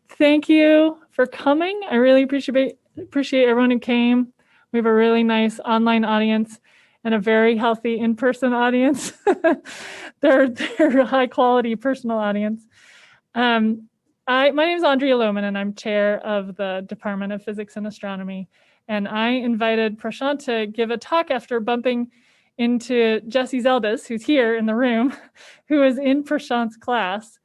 Thank you for coming. I really appreciate everyone who came. We have a really nice online audience and a very healthy in-person audience. they're a high-quality personal audience. My name is Andrea Lohman, and I'm chair of the Department of Physics and Astronomy. And I invited Prashant to give a talk after bumping into Jesse Zeldis, who's here in the room, who is in Prashant's class.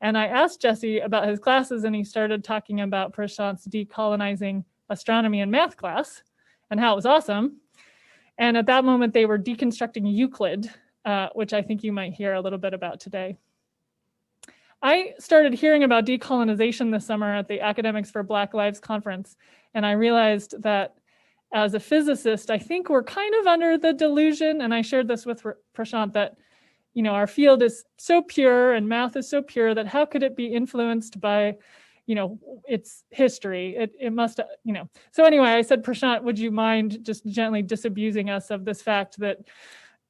And I asked Jesse about his classes, and he started talking about Prashant's Decolonizing Astronomy and Math class and how it was awesome. And at that moment, they were deconstructing Euclid, which I think you might hear a little bit about today. I started hearing about decolonization this summer at the Academics for Black Lives conference, and I realized that as a physicist, I think we're kind of under the delusion, and I shared this with Prashant, that our field is so pure and math is so pure that how could it be influenced by its history? It must, So anyway, I said, Prashant, would you mind just gently disabusing us of this fact that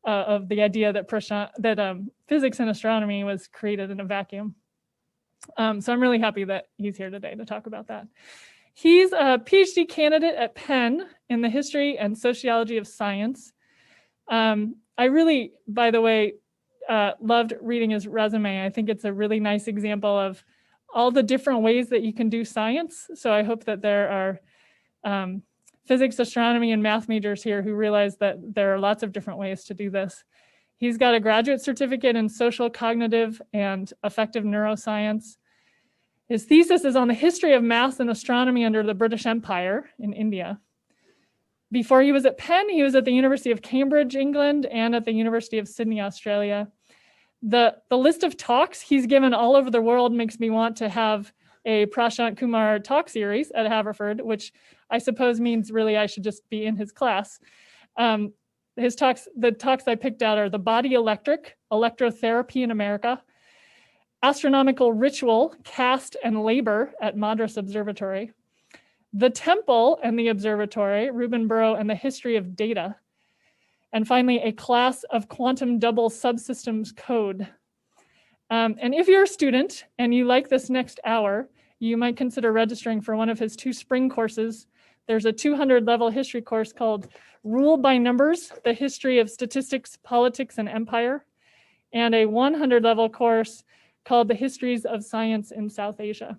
of the idea that physics and astronomy was created in a vacuum. So I'm really happy that he's here today to talk about that. He's a PhD candidate at Penn in the history and sociology of science. I really, by the way, loved reading his resume. I think it's a really nice example of all the different ways that you can do science. So I hope that there are physics, astronomy, and math majors here who realize that there are lots of different ways to do this. He's got a graduate certificate in social, cognitive, and affective neuroscience. His thesis is on the history of math and astronomy under the British Empire in India. Before he was at Penn, he was at the University of Cambridge, England, and at the University of Sydney, Australia. The list of talks he's given all over the world makes me want to have a Prashant Kumar talk series at Haverford, which I suppose means really I should just be in his class. The talks I picked out are The Body Electric, Electrotherapy in America, Astronomical Ritual, Caste and Labor at Madras Observatory, The Temple and the Observatory, Reuben Burrow and the History of Data, and finally, a class of quantum double subsystems code. And if you're a student and you like this next hour, you might consider registering for one of his 2 spring courses. There's a 200-level history course called Rule by Numbers, the History of Statistics, Politics, and Empire, and a 100-level course called The Histories of Science in South Asia.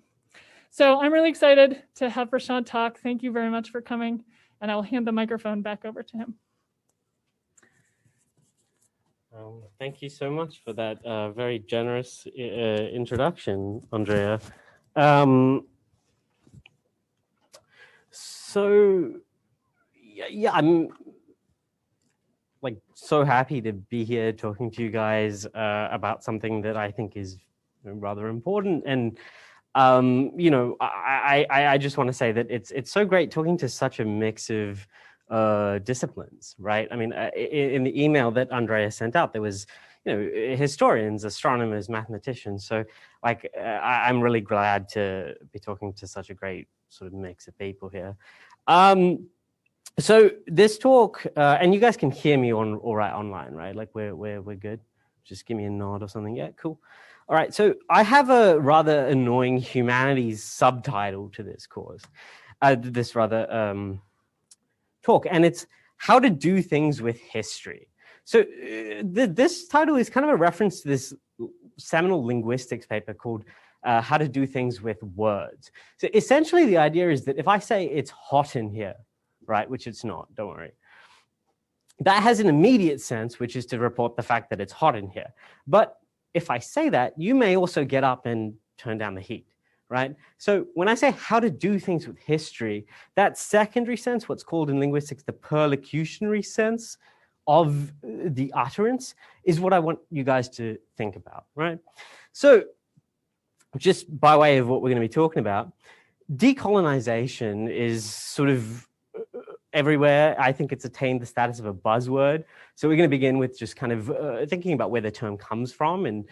So I'm really excited to have Prashant talk. Thank you very much for coming, and I'll hand the microphone back over to him. Thank you so much for that very generous introduction, Andrea. So yeah, I'm like so happy to be here talking to you guys about something that I think is rather important. And I just want to say that it's so great talking to such a mix of disciplines, right? I mean, in the email that Andrea sent out, there was, historians, astronomers, mathematicians. So like, I'm really glad to be talking to such a great sort of mix of people here. So this talk, and you guys can hear me all right online, right? Like we're good. Just give me a nod or something. Yeah, cool. All right. So I have a rather annoying humanities subtitle to this course, talk, and it's how to do things with history. So this title is kind of a reference to this seminal linguistics paper called How to Do Things with Words. So essentially the idea is that if I say it's hot in here, right, which it's not, don't worry, that has an immediate sense, which is to report the fact that it's hot in here. But if I say that, you may also get up and turn down the heat. Right? So when I say how to do things with history, that secondary sense, what's called in linguistics the perlocutionary sense of the utterance, is what I want you guys to think about, right? So just by way of what we're going to be talking about, decolonization is sort of everywhere. I think it's attained the status of a buzzword. So we're going to begin with just kind of thinking about where the term comes from and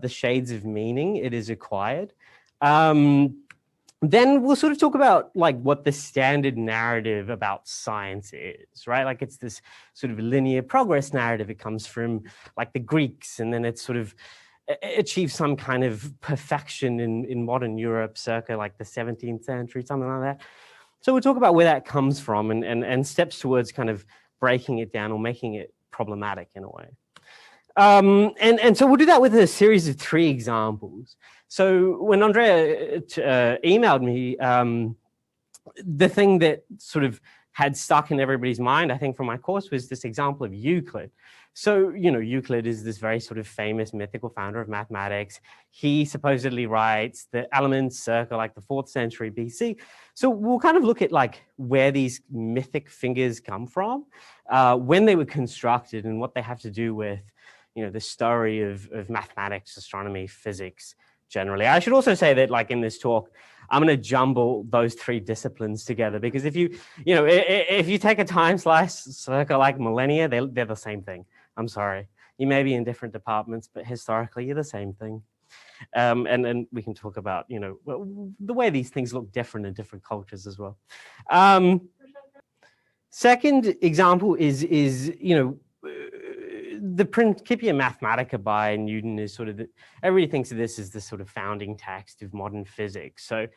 the shades of meaning it is acquired. Then we'll sort of talk about like what the standard narrative about science is, right? Like it's this sort of linear progress narrative. It comes from like the Greeks, and then it's sort of achieved some kind of perfection in modern Europe circa like the 17th century, something like that. So we'll talk about where that comes from and steps towards kind of breaking it down or making it problematic in a way. And so we'll do that with a series of 3 examples. So when Andrea emailed me, the thing that sort of had stuck in everybody's mind, I think, from my course was this example of Euclid. So, you know, Euclid is this very sort of famous mythical founder of mathematics. He supposedly writes the Elements circa like the 4th century BC. So we'll kind of look at like where these mythic figures come from, when they were constructed and what they have to do with, you know, the story of mathematics, astronomy, physics generally. I should also say that like in this talk, I'm going to jumble those 3 disciplines together because if you know, if you take a time slice circa like millennia, they're the same thing. I'm sorry. You may be in different departments, but historically you're the same thing. And we can talk about, you know, the way these things look different in different cultures as well. Second example is, you know, the Principia Mathematica by Newton is sort of, everybody thinks of this as the sort of founding text of modern physics. So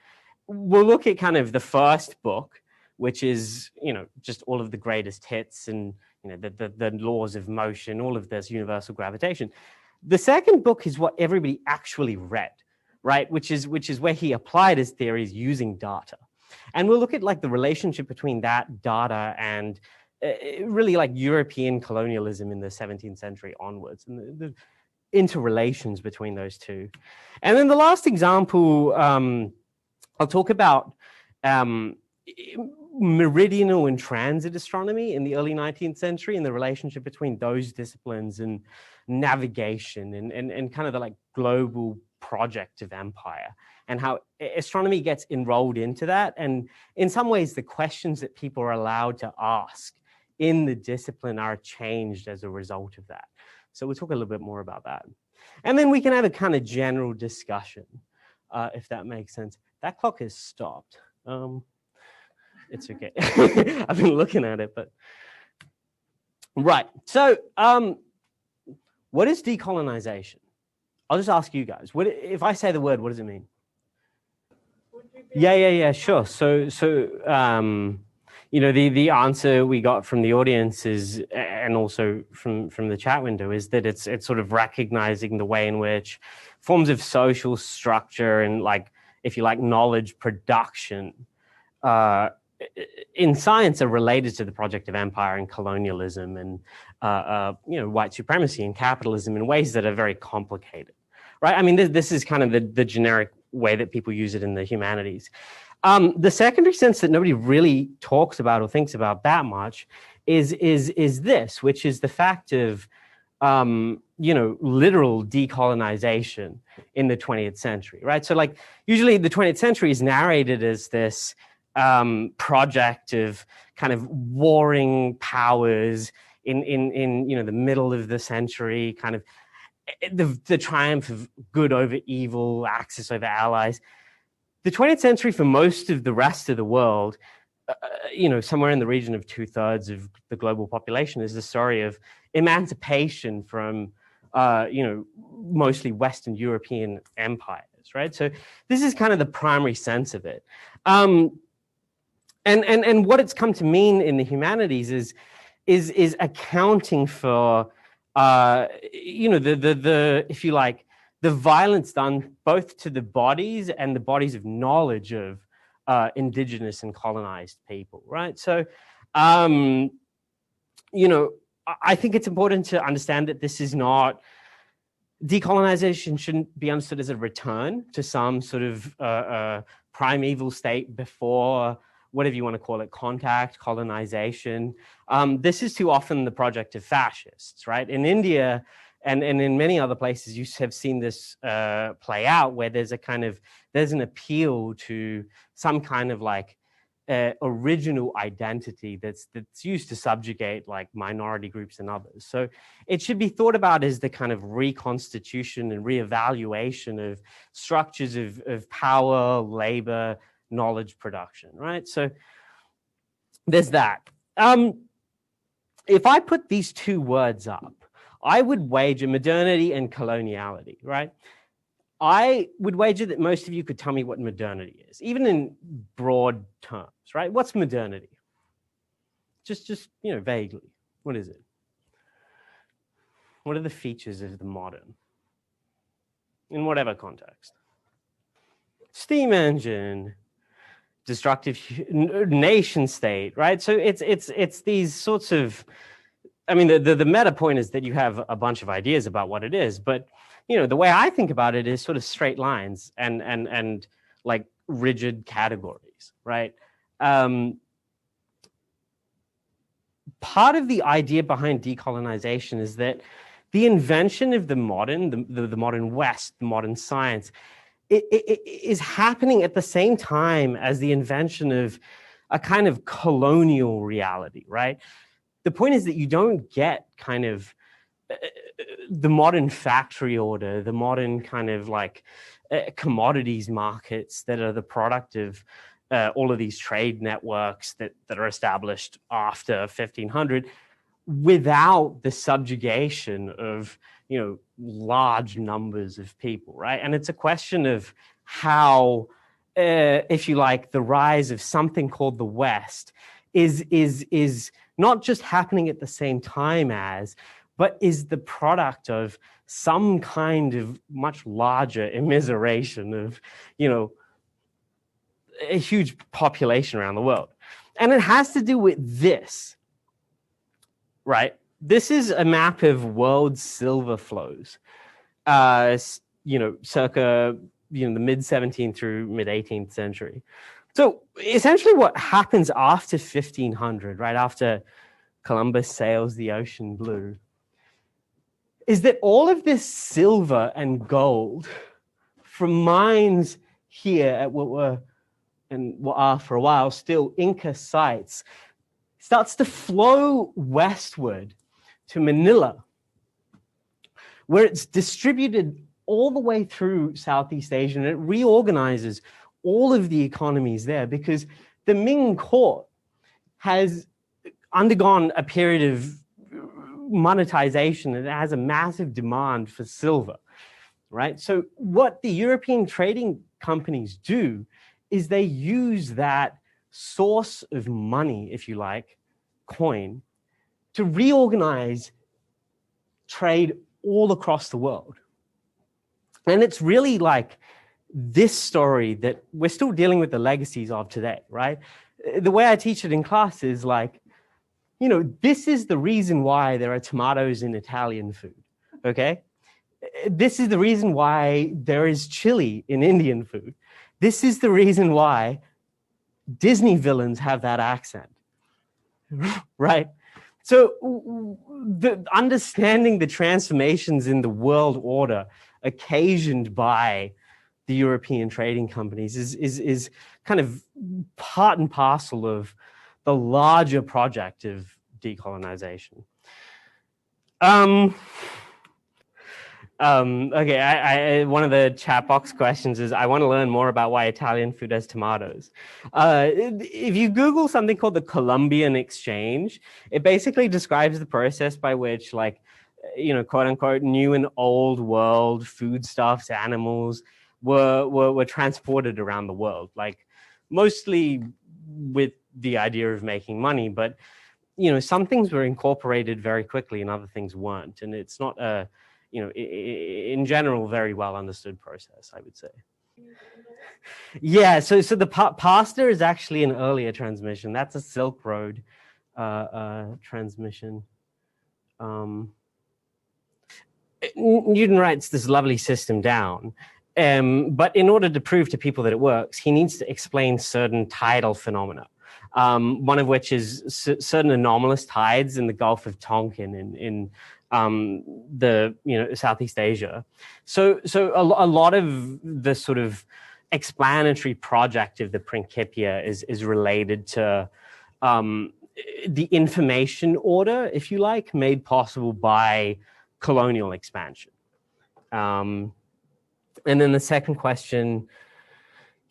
we'll look at kind of the first book, which is, you know, just all of the greatest hits and, you know, the laws of motion, all of this universal gravitation. The second book is what everybody actually read, right? Which is where he applied his theories using data. And we'll look at like the relationship between that data and really like European colonialism in the 17th century onwards and the interrelations between those two. And then the last example, I'll talk about meridional and transit astronomy in the early 19th century and the relationship between those disciplines and navigation and kind of the like global project of empire and how astronomy gets enrolled into that. And in some ways, the questions that people are allowed to ask in the discipline are changed as a result of that. So we'll talk a little bit more about that. And then we can have a kind of general discussion, if that makes sense. That clock has stopped. It's okay. I've been looking at it, but. Right, so what is decolonization? I'll just ask you guys. If I say the word, what does it mean? Yeah, sure. So you know, the answer we got from the audience is, and also from the chat window, is that it's sort of recognizing the way in which forms of social structure and, like, if you like, knowledge production in science are related to the project of empire and colonialism and you know, white supremacy and capitalism in ways that are very complicated, right? I mean, this is kind of the generic way that people use it in the humanities. The secondary sense that nobody really talks about or thinks about that much is this, which is the fact of you know, literal decolonization in the 20th century, right? So, like, usually the 20th century is narrated as this project of kind of warring powers in you know, the middle of the century, kind of the triumph of good over evil, Axis over allies. The 20th century for most of the rest of the world, you know, somewhere in the region of 2/3 of the global population, is the story of emancipation from you know, mostly Western European empires, right? So this is kind of the primary sense of it. And what it's come to mean in the humanities is accounting for you know, the if you like, the violence done both to the bodies and the bodies of knowledge of indigenous and colonized people, right? So you know, I think it's important to understand that this is not, decolonization shouldn't be understood as a return to some sort of primeval state before, whatever you want to call it, contact, colonization. This is too often the project of fascists, right? In India and in many other places, you have seen this play out, where there's an appeal to some kind of like original identity that's used to subjugate like minority groups and others. So it should be thought about as the kind of reconstitution and reevaluation of structures of power, labor, knowledge production, right? So there's that. If I put these two words up, I would wager modernity and coloniality, right? I would wager that most of you could tell me what modernity is, even in broad terms, right? What's modernity? Just vaguely. What is it? What are the features of the modern? In whatever context. Steam engine, destructive nation state, right? So it's these sorts of, I mean, the meta point is that you have a bunch of ideas about what it is, but the way I think about it is sort of straight lines and like rigid categories, right? Part of the idea behind decolonization is that the invention of the modern, the modern West, the modern science, it is happening at the same time as the invention of a kind of colonial reality, right? The point is that you don't get kind of the modern factory order, the modern kind of like commodities markets that are the product of all of these trade networks that are established after 1500 without the subjugation of large numbers of people, right? And it's a question of how, if you like, the rise of something called the West is not just happening at the same time as, but is the product of some kind of much larger immiseration of, a huge population around the world. And it has to do with this, right? This is a map of world silver flows, circa, the mid-17th through mid-18th century. So essentially what happens after 1500, right, after Columbus sails the ocean blue, is that all of this silver and gold from mines here at what are for a while still Inca sites starts to flow westward to Manila, where it's distributed all the way through Southeast Asia, and it reorganizes all of the economies there because the Ming court has undergone a period of monetization and it has a massive demand for silver, right? So what the European trading companies do is they use that source of money, if you like, coin, to reorganize trade all across the world. And it's really like this story that we're still dealing with the legacies of today, right? The way I teach it in class is like, this is the reason why there are tomatoes in Italian food, okay? This is the reason why there is chili in Indian food. This is the reason why Disney villains have that accent, right? So understanding the transformations in the world order occasioned by the European trading companies is kind of part and parcel of the larger project of decolonization. Okay, one of the chat box questions is, I want to learn more about why Italian food has tomatoes. If you Google something called the Columbian Exchange, it basically describes the process by which, like, quote unquote, new and old world foodstuffs, animals were transported around the world, like mostly with the idea of making money, but some things were incorporated very quickly and other things weren't, and it's not a in general, very well understood process, I would say. Yeah, so the pasta is actually an earlier transmission. That's a Silk Road transmission. Newton writes this lovely system down, but in order to prove to people that it works, he needs to explain certain tidal phenomena. One of which is certain anomalous tides in the Gulf of Tonkin in the Southeast Asia. So a lot of the sort of explanatory project of the Principia is related to the information order, if you like, made possible by colonial expansion. And then the second question,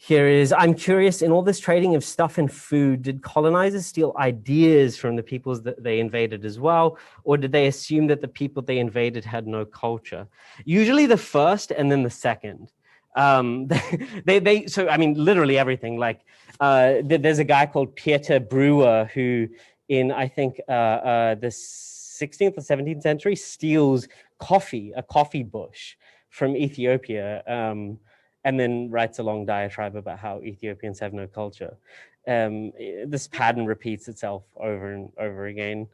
Here is, I'm curious, in all this trading of stuff and food, did colonizers steal ideas from the peoples that they invaded as well? Or did they assume that the people they invaded had no culture? Usually the first and then the second. So, I mean, literally everything. Like, there's a guy called Pieter Brewer who, in, I think, the 16th or 17th century, steals a coffee bush from Ethiopia. And then writes a long diatribe about how Ethiopians have no culture. This pattern repeats itself over and over again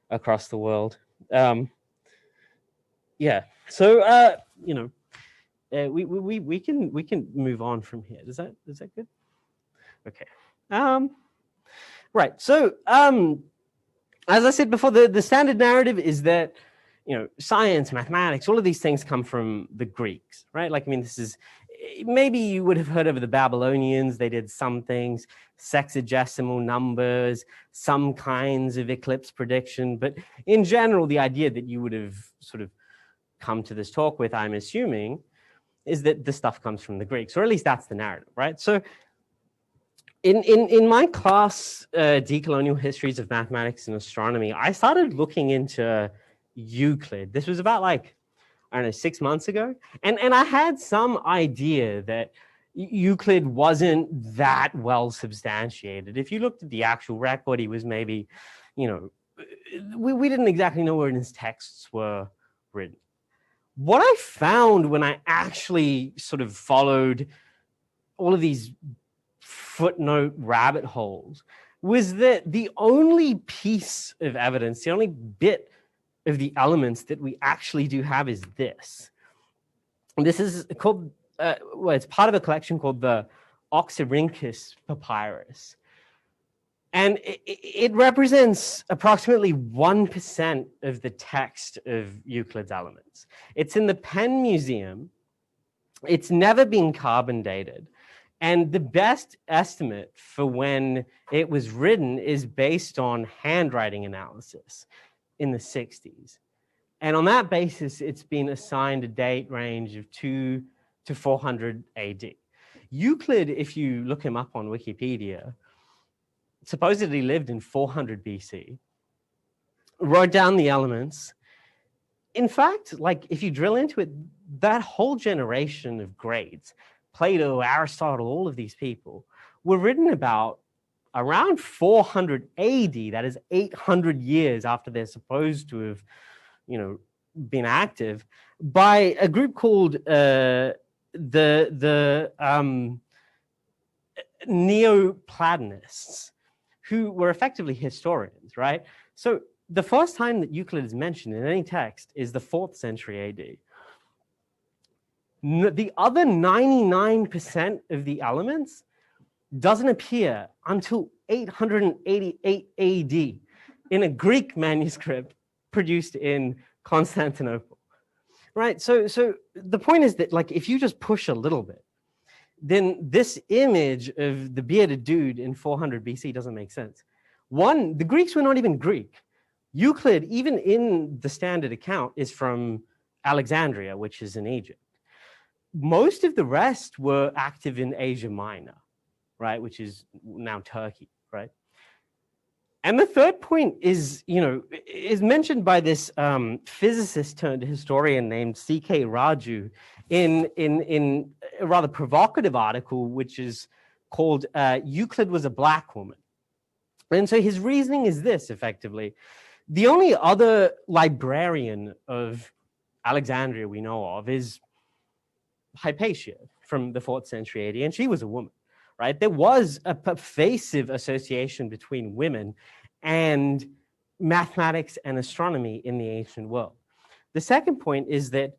across the world. Yeah, so you know, we can move on from here. Is that good? Okay. Right. So as I said before, the standard narrative is that, you know, science, mathematics, all of these things come from the Greeks, right? Like, I mean, this is, maybe you would have heard of the Babylonians. They did some things, sexagesimal numbers, some kinds of eclipse prediction. But in general, the idea that you would have sort of come to this talk with, I'm assuming, is that the stuff comes from the Greeks, or at least that's the narrative, right? So in my class, Decolonial Histories of Mathematics and Astronomy, I started looking into Euclid. This was about, like, I don't know, 6 months ago. And I had some idea that Euclid wasn't that well substantiated. If you looked at the actual record, he was maybe, you know, we didn't exactly know where his texts were written. What I found when I actually sort of followed all of these footnote rabbit holes was that the only piece of evidence, the only bit of the elements that we actually do have is this. And this is called, well, it's part of a collection called the Oxyrhynchus Papyrus. And it represents approximately 1% of the text of Euclid's Elements. It's in the Penn Museum. It's never been carbon dated. And the best estimate for when it was written is based on handwriting analysis in the 60s. And on that basis, it's been assigned a date range of 2 to 400 AD. Euclid, if you look him up on Wikipedia, supposedly lived in 400 BC, wrote down the elements. In fact, like, if you drill into it, that whole generation of greats, Plato, Aristotle, all of these people, were written about around 400 AD, that is 800 years after they're supposed to have, you know, been active, by a group called the Neoplatonists, who were effectively historians, right? So the first time that Euclid is mentioned in any text is the 4th century AD. The other 99% of the elements doesn't appear until 888 AD in a Greek manuscript produced in Constantinople, right? So the point is that, like, if you just push a little bit, then this image of the bearded dude in 400 BC doesn't make sense. One, the Greeks were not even Greek. Euclid, even in the standard account, is from Alexandria, which is in Egypt. Most of the rest were active in Asia Minor, right, which is now Turkey, right? And the third point is, you know, is mentioned by this physicist turned historian named C.K. Raju in a rather provocative article, which is called Euclid Was a Black Woman. And so his reasoning is this, effectively. The only other librarian of Alexandria we know of is Hypatia from the 4th century AD, and she was a woman, right? There was a pervasive association between women and mathematics and astronomy in the ancient world. The second point is that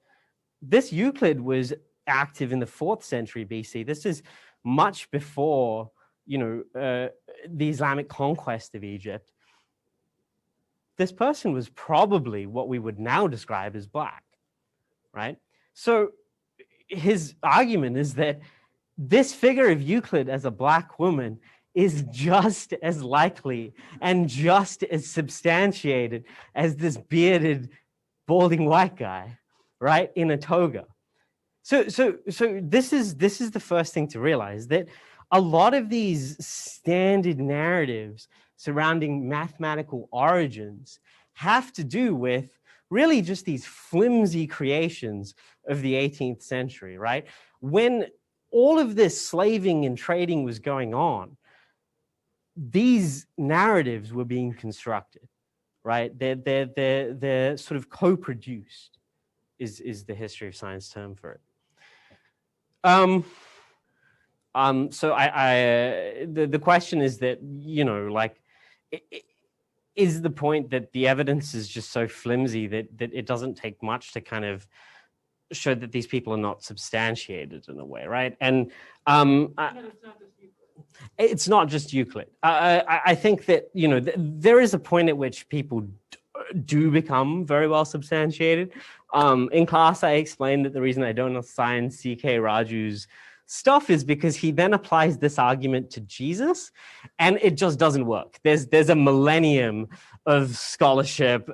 this Euclid was active in the 4th century BC. This is much before, you know, the Islamic conquest of Egypt. This person was probably what we would now describe as black, right? So his argument is that this figure of Euclid as a black woman is just as likely and just as substantiated as this bearded, balding white guy, right, in a toga. So this is the first thing to realize, that a lot of these standard narratives surrounding mathematical origins have to do with really just these flimsy creations of the 18th century, right? When all of this slaving and trading was going on, these narratives were being constructed, right? They're sort of co-produced, is the history of science term for it. So the question is that, you know, like, is the point that the evidence is just so flimsy that it doesn't take much to kind of show that these people are not substantiated in a way, right? And it's not just Euclid. I think that, you know, there is a point at which people do become very well substantiated. In class, I explained that the reason I don't assign C.K. Raju's stuff is because he then applies this argument to Jesus, and it just doesn't work. There's a millennium of scholarship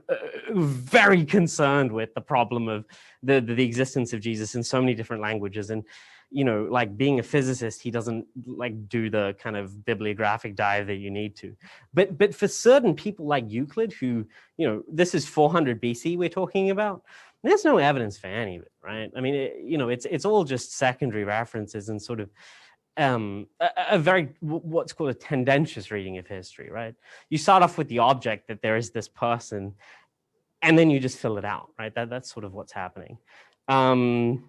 very concerned with the problem of the existence of Jesus in so many different languages. And, you know, like, being a physicist, he doesn't like do the kind of bibliographic dive that you need to. But for certain people like Euclid, who, you know, this is 400 BC we're talking about, there's no evidence for any of it, right? I mean, you know, it's all just secondary references and sort of a very, what's called a tendentious reading of history, right? You start off with the object that there is this person, and then you just fill it out, right? That's sort of what's happening. I mean,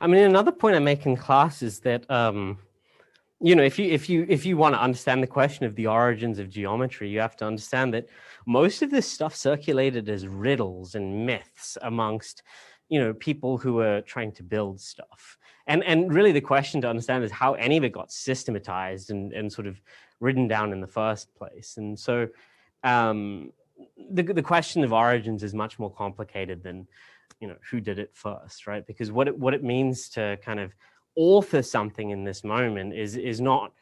another point I make in class is that, you know, if you want to understand the question of the origins of geometry, you have to understand that most of this stuff circulated as riddles and myths amongst, you know, people who were trying to build stuff. And really the question to understand is how any of it got systematized and sort of written down in the first place. And so the question of origins is much more complicated than, you know, who did it first, right? Because what it means to kind of author something in this moment is not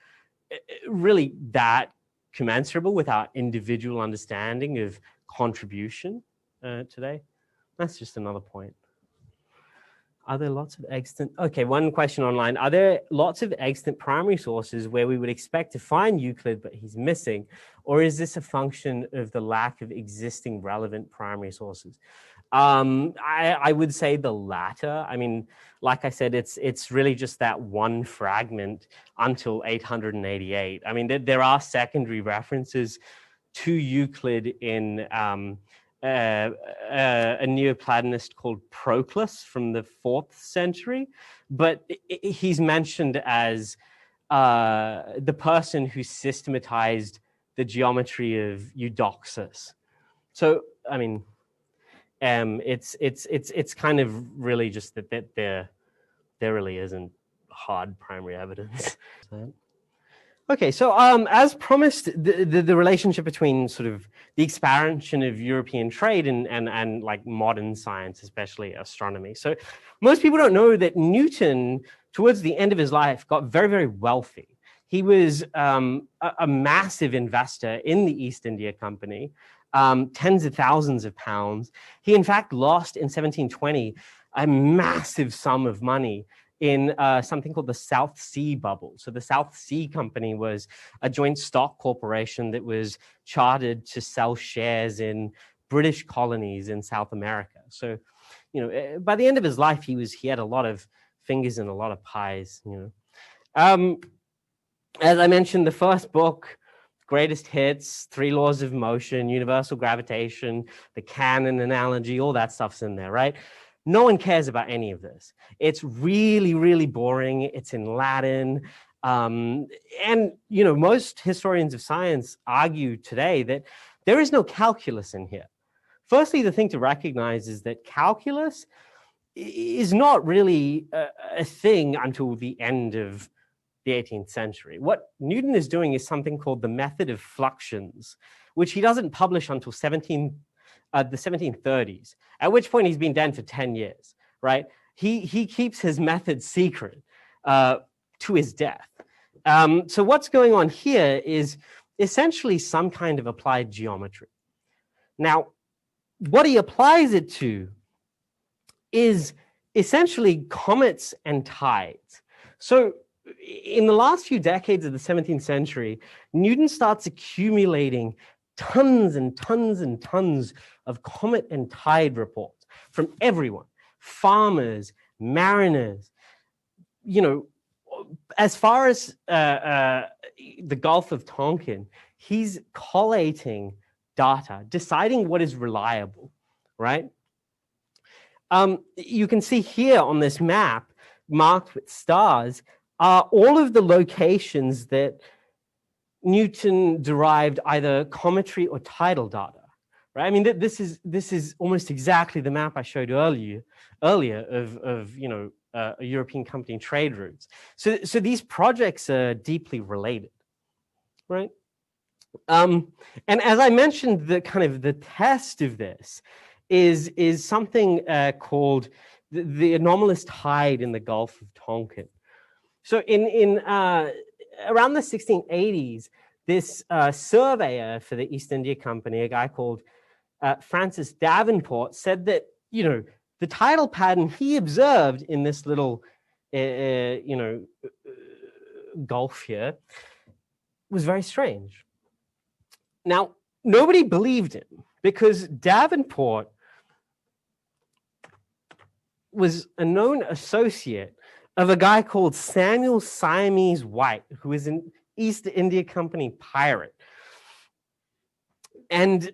really that commensurable with our individual understanding of contribution today. That's just another point. Are there lots of extant? Okay, one question online. Are there lots of extant primary sources where we would expect to find Euclid, but he's missing? Or is this a function of the lack of existing relevant primary sources? I would say the latter. I mean, like I said, it's really just that one fragment until 888. I mean, there are secondary references to Euclid in a Neoplatonist called Proclus from the 4th century, but he's mentioned as the person who systematized the geometry of Eudoxus. So, I mean, it's kind of really just that there really isn't hard primary evidence. Okay, so as promised, the relationship between sort of the expansion of European trade and like modern science, especially astronomy. So most people don't know that Newton, towards the end of his life, got very, very wealthy. He was a massive investor in the East India Company, tens of thousands of pounds. He, in fact, lost in 1720 a massive sum of money in something called the South Sea Bubble. So the South Sea Company was a joint stock corporation that was chartered to sell shares in British colonies in South America. So, you know, by the end of his life, he had a lot of fingers in a lot of pies, you know. As I mentioned, the first book, greatest hits, 3 laws of motion, universal gravitation, the canon analogy, all that stuff's in there, right? No one cares about any of this. It's really, really boring. It's in Latin. And, you know, most historians of science argue today that there is no calculus in here. Firstly, the thing to recognize is that calculus is not really a thing until the end of the 18th century. What Newton is doing is something called the method of fluxions, which he doesn't publish until the 1730s, at which point he's been dead for 10 years, right? He keeps his method secret to his death. So what's going on here is essentially some kind of applied geometry. Now, what he applies it to is essentially comets and tides. So in the last few decades of the 17th century, Newton starts accumulating tons and tons and tons of comet and tide reports from everyone, farmers, mariners, you know, as far as the Gulf of Tonkin, he's collating data, deciding what is reliable, right? You can see here on this map, marked with stars, are all of the locations that Newton derived either cometary or tidal data, right? I mean, this is almost exactly the map I showed earlier of you know, European company trade routes. So these projects are deeply related, right? And as I mentioned, the kind of the test of this is something called the anomalous tide in the Gulf of Tonkin. So in around the 1680s, this surveyor for the East India Company, a guy called Francis Davenport, said that, you know, the tidal pattern he observed in this little, you know, gulf here was very strange. Now, nobody believed him because Davenport was a known associate of a guy called Samuel Siamese White, who was an East India Company pirate. And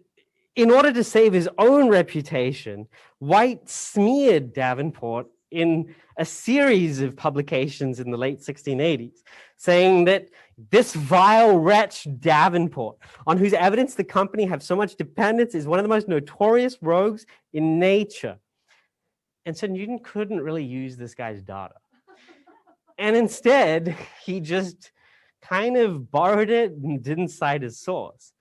in order to save his own reputation, White smeared Davenport in a series of publications in the late 1680s, saying that this vile wretch Davenport, on whose evidence the company have so much dependence, is one of the most notorious rogues in nature. And so Newton couldn't really use this guy's data. And instead, he just kind of borrowed it and didn't cite his source.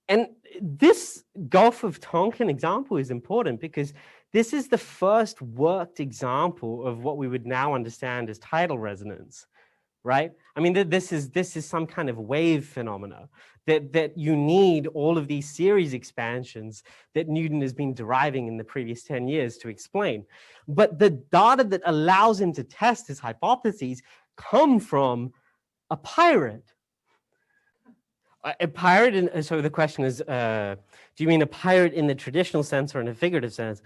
And this Gulf of Tonkin example is important because this is the first worked example of what we would now understand as tidal resonance, right? I mean, this is some kind of wave phenomena that you need all of these series expansions that Newton has been deriving in the previous 10 years to explain. But the data that allows him to test his hypotheses come from a pirate. A pirate, and so the question is, do you mean a pirate in the traditional sense or in a figurative sense?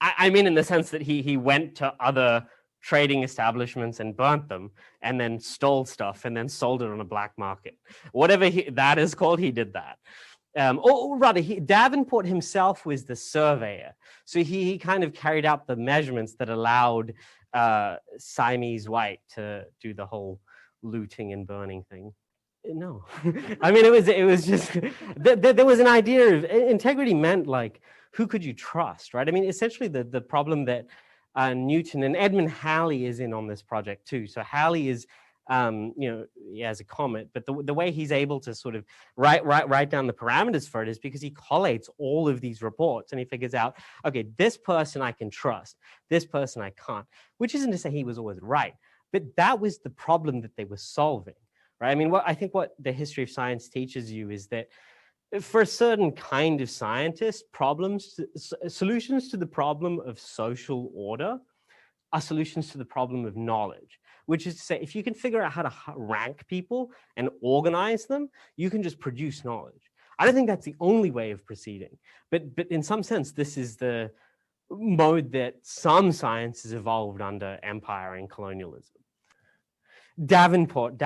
I mean in the sense that he went to other trading establishments and burnt them and then stole stuff and then sold it on a black market. Whatever that is called, he did that. Or rather, Davenport himself was the surveyor. So he kind of carried out the measurements that allowed Siamese White to do the whole looting and burning thing. No, I mean, it was just, there was an idea of integrity meant like, who could you trust, right? I mean, essentially the problem that Newton and Edmund Halley is in on this project too. So Halley is, you know, he has a comet, but the way he's able to sort of write down the parameters for it is because he collates all of these reports and he figures out, okay, this person I can trust, this person I can't, which isn't to say he was always right, but that was the problem that they were solving. Right? I mean, I think what the history of science teaches you is that for a certain kind of scientist, solutions to the problem of social order are solutions to the problem of knowledge, which is to say, if you can figure out how to rank people and organize them, you can just produce knowledge. I don't think that's the only way of proceeding, but in some sense, this is the mode that some sciences evolved under empire and colonialism. Davenport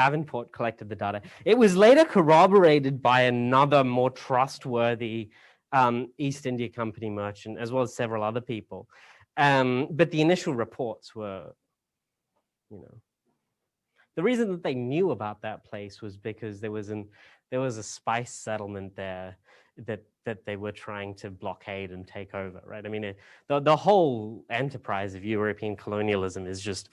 collected the data. It was later corroborated by another more trustworthy East India Company merchant, as well as several other people. But the initial reports were, you know, the reason that they knew about that place was because there was a spice settlement there that they were trying to blockade and take over, right? I mean, the whole enterprise of European colonialism is just,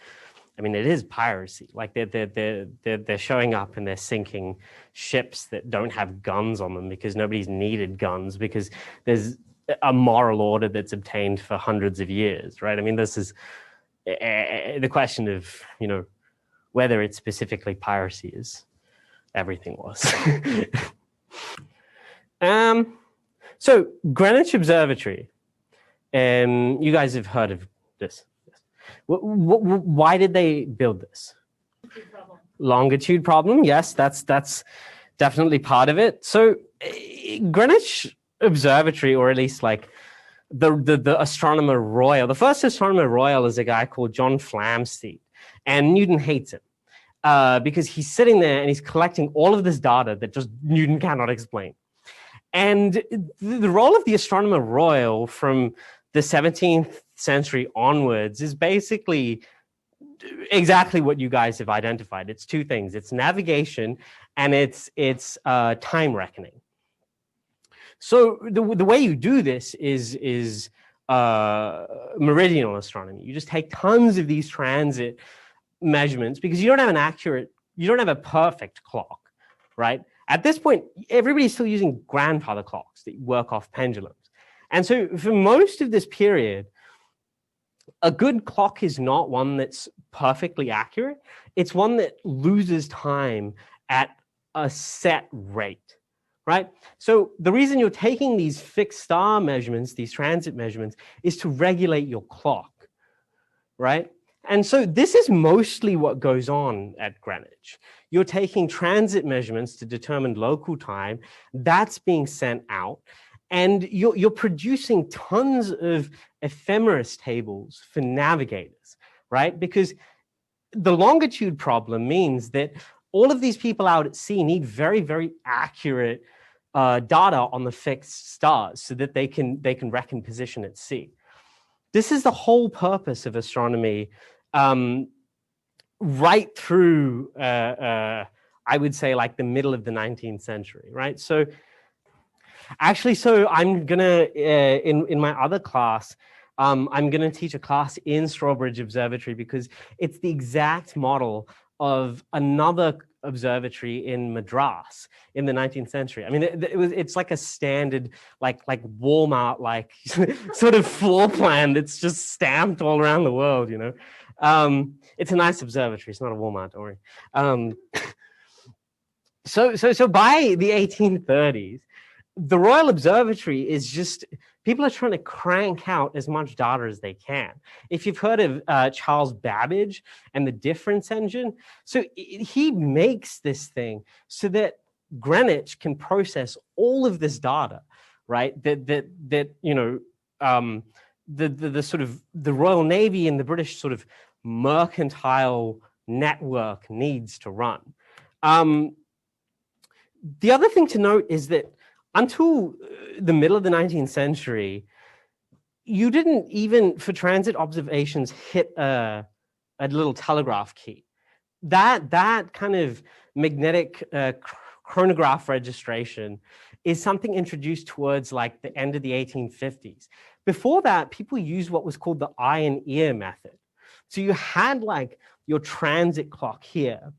I mean, it is piracy. Like they're showing up and they're sinking ships that don't have guns on them because nobody's needed guns because there's a moral order that's obtained for hundreds of years, right? I mean, this is the question of, you know, whether it's specifically piracy is everything was. So Greenwich Observatory, you guys have heard of This. Why did they build this? Longitude problem. Yes, that's definitely part of it. So Greenwich Observatory, or at least like the astronomer royal, the first astronomer royal is a guy called John Flamsteed, and Newton hates him because he's sitting there and he's collecting all of this data that just Newton cannot explain. And the role of the astronomer royal from the 17th century onwards is basically exactly what you guys have identified. It's two things. It's navigation and it's time reckoning. So the way you do this is meridional astronomy. You just take tons of these transit measurements because you don't have a perfect clock, right? At this point, everybody's still using grandfather clocks that work off pendulums. And so for most of this period, a good clock is not one that's perfectly accurate. It's one that loses time at a set rate, right? So the reason you're taking these fixed star measurements, these transit measurements, is to regulate your clock, right? And so this is mostly what goes on at Greenwich. You're taking transit measurements to determine local time. That's being sent out. And you're producing tons of ephemeris tables for navigators, right? Because the longitude problem means that all of these people out at sea need very, very accurate data on the fixed stars so that they can reckon position at sea. This is the whole purpose of astronomy right through, I would say, like the middle of the 19th century, right? So actually, so I'm gonna, in my other class, I'm gonna teach a class in Greenwich Observatory because it's the exact model of another observatory in Madras in the 19th century. I mean, it's like a standard, like Walmart, like sort of floor plan that's just stamped all around the world, you know. It's a nice observatory. It's not a Walmart, don't worry. So by the 1830s, the Royal Observatory is just, people are trying to crank out as much data as they can. If you've heard of Charles Babbage and the difference engine, so he makes this thing so that Greenwich can process all of this data, right? That you know, the sort of the Royal Navy and the British sort of mercantile network needs to run. The other thing to note is that until the middle of the 19th century, you didn't even, for transit observations, hit a little telegraph key. That kind of magnetic chronograph registration is something introduced towards like the end of the 1850s. Before that, people used what was called the eye and ear method. So you had like your transit clock here,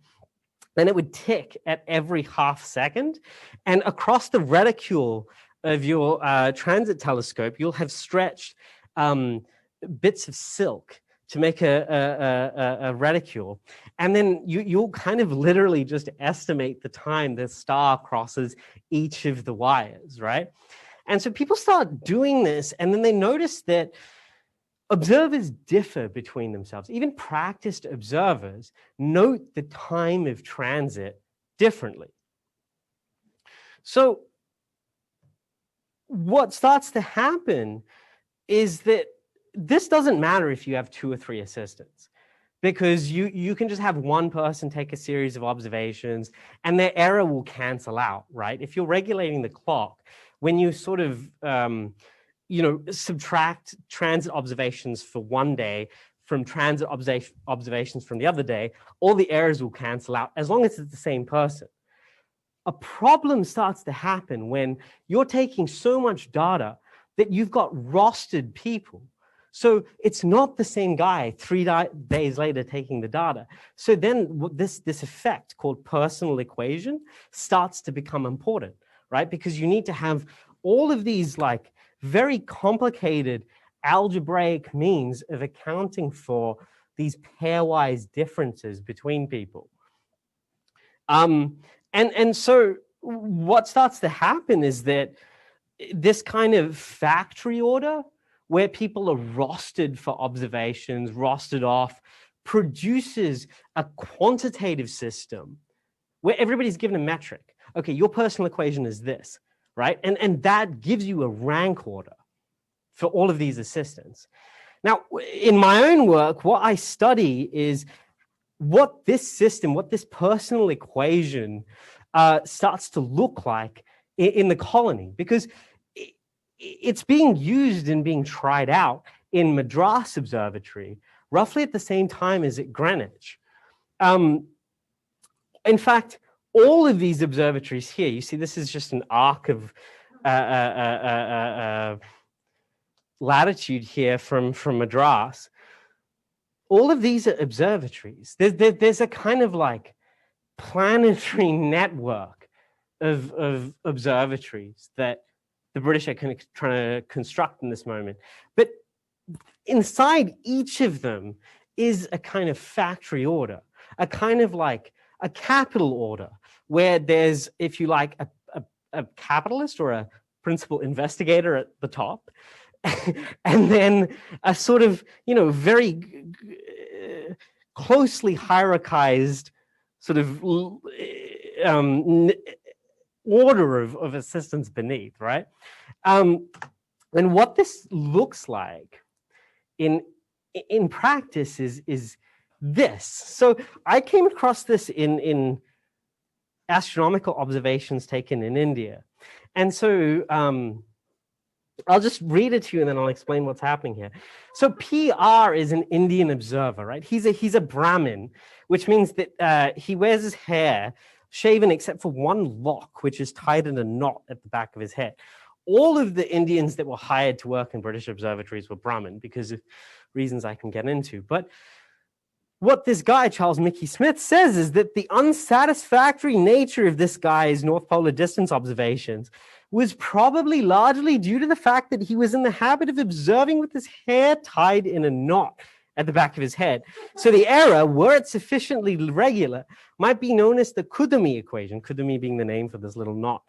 and it would tick at every half second. And across the reticule of your transit telescope, you'll have stretched bits of silk to make a reticule. And then you'll kind of literally just estimate the time the star crosses each of the wires, right? And so people start doing this, and then they notice that observers differ between themselves. Even practiced observers note the time of transit differently. So what starts to happen is that this doesn't matter if you have 2 or 3 assistants, because you can just have one person take a series of observations and their error will cancel out, right? If you're regulating the clock, when you sort of you know, subtract transit observations for one day from transit observations from the other day, all the errors will cancel out as long as it's the same person. A problem starts to happen when you're taking so much data that you've got rostered people. So it's not the same guy 3 days later taking the data. So then this effect called personal equation starts to become important, right? Because you need to have all of these like very complicated algebraic means of accounting for these pairwise differences between people. And so what starts to happen is that this kind of factory order where people are rostered for observations, rostered off, produces a quantitative system where everybody's given a metric. Okay, your personal equation is this, right? And that gives you a rank order for all of these assistants. Now, in my own work, what I study is what this system, what this personal equation starts to look like in the colony, because it's being used and being tried out in Madras Observatory roughly at the same time as at Greenwich. In fact, all of these observatories here, you see this is just an arc of latitude here from Madras. All of these are observatories. There's a kind of like planetary network of observatories that the British are kind of trying to construct in this moment. But inside each of them is a kind of factory order, a kind of like a capital order, where there's, if you like, a capitalist or a principal investigator at the top, and then a sort of, very closely hierarchized sort of order of assistants beneath, right? And what this looks like in practice is this. So I came across this in astronomical observations taken in India. And so I'll just read it to you and then I'll explain what's happening here. So PR is an Indian observer, right? He's a Brahmin, which means that he wears his hair shaven except for one lock, which is tied in a knot at the back of his head. All of the Indians that were hired to work in British observatories were Brahmin because of reasons I can get into. But what this guy, Charles Mickey Smith, says is that the unsatisfactory nature of this guy's North Polar distance observations was probably largely due to the fact that he was in the habit of observing with his hair tied in a knot at the back of his head. So the error, were it sufficiently regular, might be known as the Kudumi equation, Kudumi being the name for this little knot.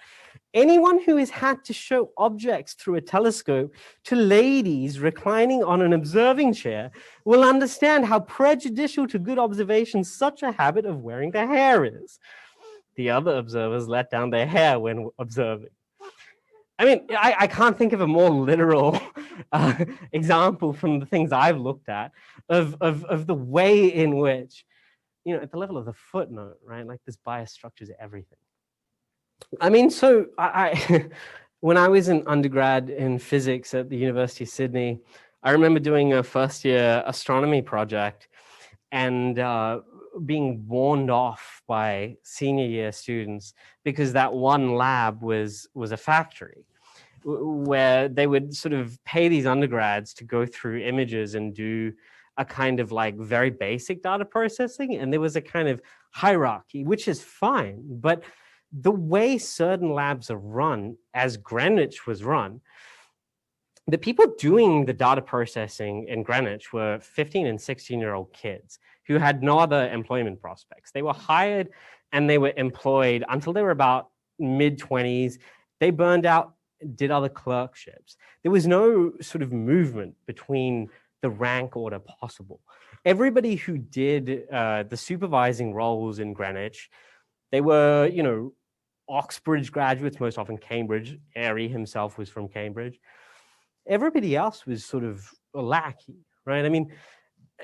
Anyone who has had to show objects through a telescope to ladies reclining on an observing chair will understand how prejudicial to good observation such a habit of wearing the hair is. The other observers let down their hair when observing. I mean, I can't think of a more literal example from the things I've looked at of the way in which, at the level of the footnote, right? Like this bias structures everything. I mean, so I when I was an undergrad in physics at the University of Sydney, I remember doing a first year astronomy project and being warned off by senior year students because that one lab was a factory where they would sort of pay these undergrads to go through images and do a kind of like very basic data processing. And there was a kind of hierarchy, which is fine. But the way certain labs are run, as Greenwich was run, the people doing the data processing in Greenwich were 15 and 16-year-old kids who had no other employment prospects. They were hired and they were employed until they were about mid-20s. They burned out, did other clerkships. There was no sort of movement between the rank order possible. Everybody who did the supervising roles in Greenwich, they were, Oxbridge graduates, most often Cambridge. Airy himself was from Cambridge. Everybody else was sort of a lackey, right? I mean,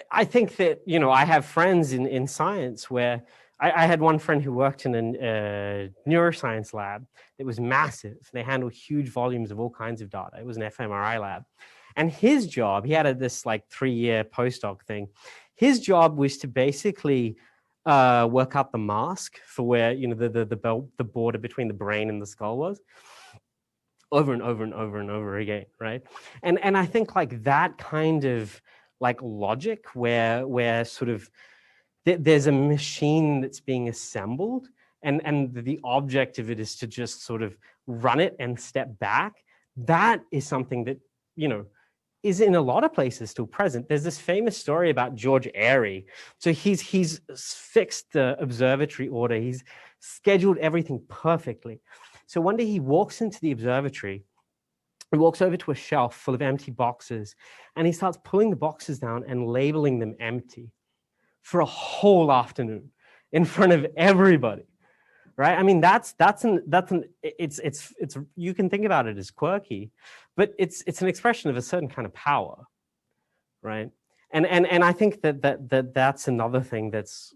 I think that, I have friends in science where I had one friend who worked in a neuroscience lab that was massive. They handled huge volumes of all kinds of data. It was an fMRI lab. And his job, he had this like 3-year postdoc thing. His job was to basically work out the mask for where, the border between the brain and the skull was. Over and over and over and over again, right? And I think like that kind of like logic where sort of there's a machine that's being assembled and the object of it is to just sort of run it and step back. That is something that, is in a lot of places still present. There's this famous story about George Airy. So he's fixed the observatory order. He's scheduled everything perfectly. So one day he walks into the observatory He walks over to a shelf full of empty boxes, and he starts pulling the boxes down and labeling them empty for a whole afternoon in front of everybody. Right? I mean, it's you can think about it as quirky, but it's an expression of a certain kind of power, right? And I think that's another thing that's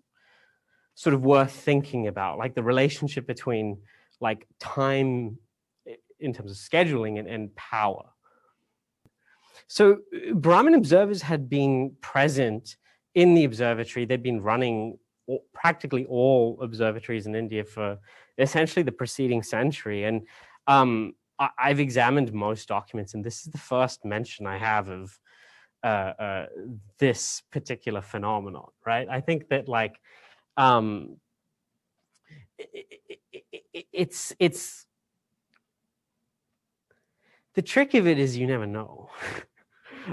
sort of worth thinking about, like the relationship between like time in terms of scheduling and power. So Brahmin observers had been present in the observatory. They'd been running practically all observatories in India for essentially the preceding century. And I've examined most documents, and this is the first mention I have of this particular phenomenon, right? I think that like it's the trick of it is you never know.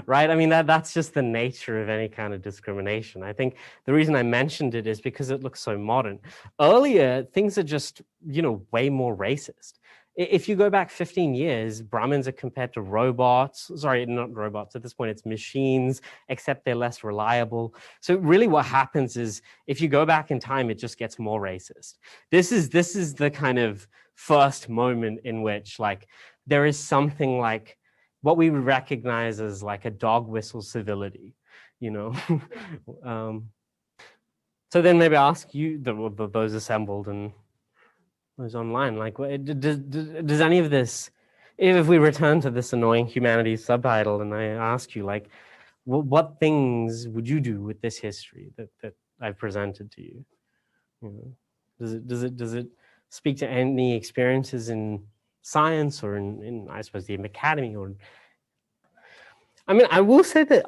Right? I mean, that's just the nature of any kind of discrimination. I think the reason I mentioned it is because it looks so modern. Earlier, things are just, way more racist. If you go back 15 years, Brahmins are compared to robots. Sorry, not robots. At this point, it's machines, except they're less reliable. So really what happens is if you go back in time, it just gets more racist. This is the kind of first moment in which like there is something like what we would recognize as like a dog whistle civility, So then maybe ask you, those assembled and those online, like, does any of this, if we return to this annoying humanities subtitle and I ask you, like, what things would you do with this history that I've presented to you? Does it speak to any experiences in science or in I suppose the academy? Or I mean, I will say that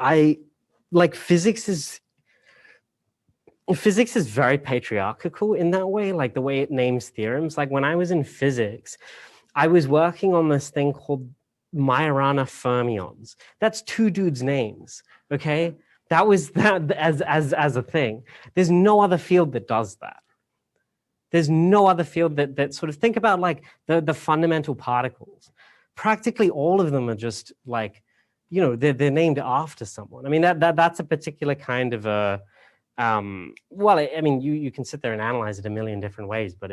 physics is very patriarchal in that way, like the way it names theorems. Like when I was in physics, I was working on this thing called Majorana fermions. That's two dudes' names, okay? That was that as a thing. There's no other field that does that. There's no other field that sort of, think about like the fundamental particles. Practically all of them are just like, they're named after someone. I mean, that's a particular kind of a, I mean, you can sit there and analyze it a million different ways, but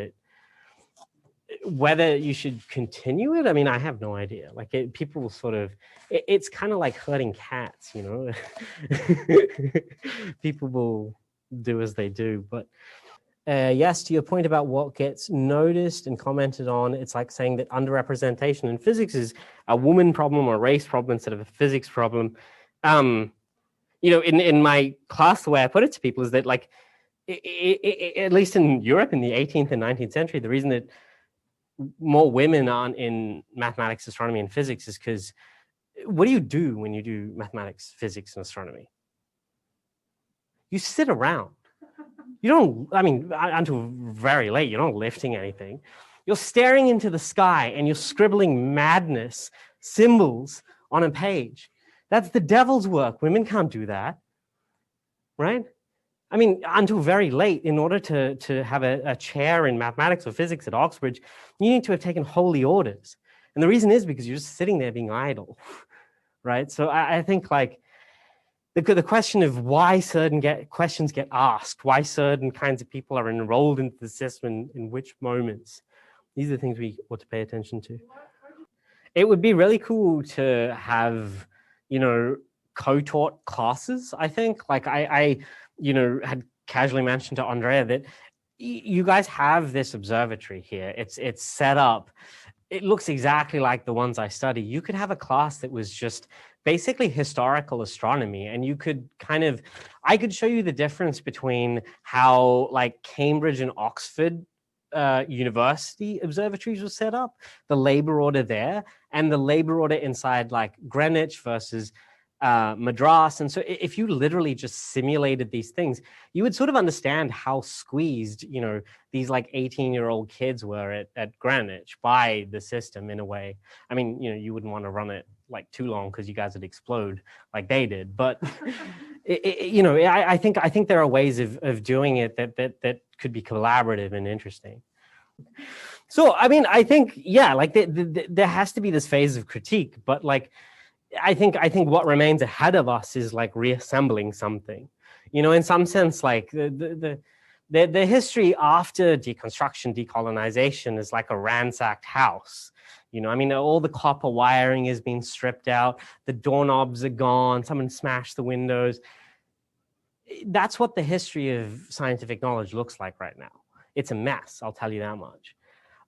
whether you should continue it, I mean, I have no idea. Like people will sort of, it's kind of like herding cats, People will do as they do, but yes, to your point about what gets noticed and commented on, it's like saying that underrepresentation in physics is a woman problem or a race problem instead of a physics problem. In my class, the way I put it to people is that, like, at least in Europe in the 18th and 19th century, the reason that more women aren't in mathematics, astronomy, and physics is because what do you do when you do mathematics, physics, and astronomy? You sit around. You don't, I mean, until very late, you're not lifting anything. You're staring into the sky and you're scribbling madness symbols on a page. That's the devil's work. Women can't do that, right? I mean, until very late, in order to have a chair in mathematics or physics at Oxbridge, you need to have taken holy orders. And the reason is because you're just sitting there being idle, right? So I think like, the question of why certain questions get asked, why certain kinds of people are enrolled into the system in which moments, these are the things we ought to pay attention to. It would be really cool to have, co-taught classes, I think. Like I had casually mentioned to Andrea that you guys have this observatory here. It's set up. It looks exactly like the ones I study. You could have a class that was just basically historical astronomy, and you could I could show you the difference between how like Cambridge and Oxford university observatories were set up, the labor order there, and the labor order inside like Greenwich versus Madras. And so if you literally just simulated these things, you would sort of understand how squeezed, these like 18-year-old kids were at Greenwich by the system in a way. I mean, you wouldn't want to run it like too long because you guys would explode like they did. But, I think there are ways of doing it that could be collaborative and interesting. So, I mean, I think, yeah, like there has to be this phase of critique, but like, I think what remains ahead of us is like reassembling something, you know, in some sense, like the history after deconstruction, decolonization is like a ransacked house. You know, I mean, all the copper wiring has been stripped out, the doorknobs are gone, someone smashed the windows. That's what the history of scientific knowledge looks like right now. It's a mess, I'll tell you that much.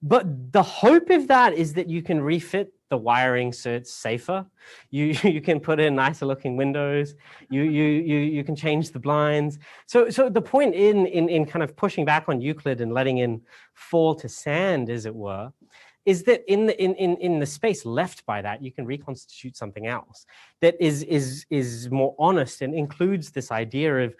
But the hope of that is that you can refit the wiring so it's safer. You can put in nicer looking windows. You can change the blinds. So the point in kind of pushing back on Euclid and letting in fall to sand, as it were, is that in the space left by that, you can reconstitute something else that is more honest and includes this idea of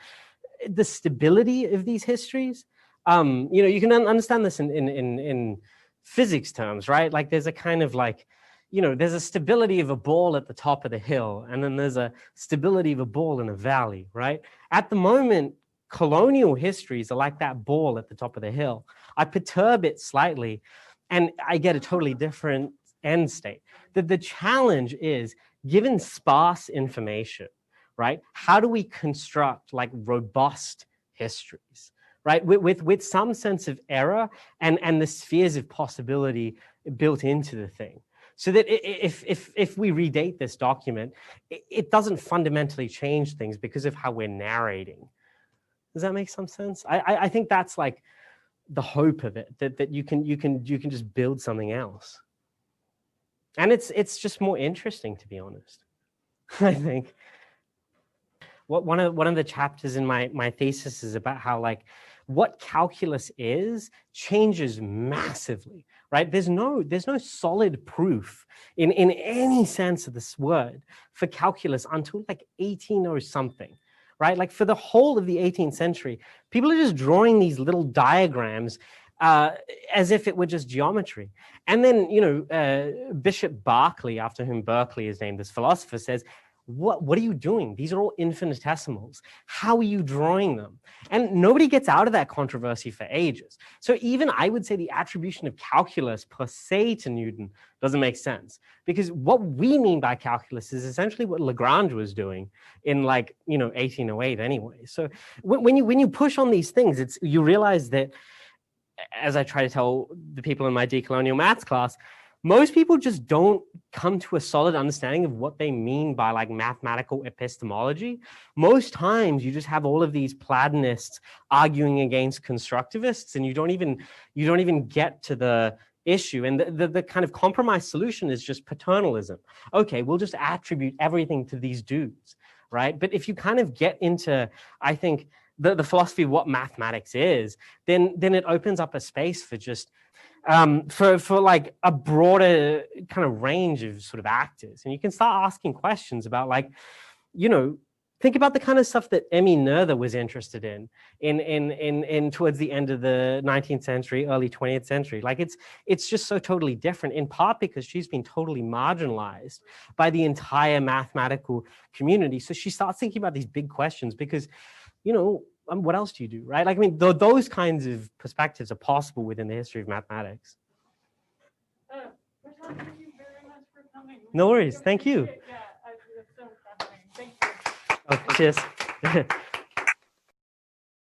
the stability of these histories. You know, you can understand this in physics terms, right? Like there's a kind of like, you know, there's a stability of a ball at the top of the hill, and then there's a stability of a ball in a valley, right? At the moment, colonial histories are like that ball at the top of the hill. I perturb it slightly, and I get a totally different end state. The challenge is, given sparse information, right? How do we construct like robust histories, right? With some sense of error and the spheres of possibility built into the thing. So that if we redate this document, it doesn't fundamentally change things because of how we're narrating. Does that make some sense? I think that's like the hope of it, that you can just build something else. And it's just more interesting, to be honest. I think. One of the chapters in my thesis is about how like what calculus is changes massively, right? There's no solid proof in any sense of this word for calculus until like 1800 something, right? Like for the whole of the 18th century, people are just drawing these little diagrams as if it were just geometry. And then, you know, Bishop Berkeley, after whom Berkeley is named, this philosopher, says, what are you doing? These are all infinitesimals. How are you drawing them? And nobody gets out of that controversy for ages. So even I would say the attribution of calculus per se to Newton doesn't make sense, because what we mean by calculus is essentially what Lagrange was doing in like, you know, 1808 anyway. So when you push on these things, you realize that, as I try to tell the people in my decolonial maths class, most people just don't come to a solid understanding of what they mean by like mathematical epistemology. Most times you just have all of these Platonists arguing against constructivists, and you don't even get to the issue. And the kind of compromise solution is just paternalism. Okay, we'll just attribute everything to these dudes, right? But if you kind of get into, I think, the philosophy of what mathematics is, then it opens up a space for just for like a broader kind of range of sort of actors. And you can start asking questions about like, you know, think about the kind of stuff that Emmy Noether was interested in towards the end of the 19th century, early 20th century. Like it's just so totally different, in part because she's been totally marginalized by the entire mathematical community. So she starts thinking about these big questions because, you know, what else do you do, right? Like, I mean, those kinds of perspectives are possible within the history of mathematics. Prashant, thank you very much for coming. No worries. Thank you. Yeah, it's so fascinating. Thank you. Oh, cheers.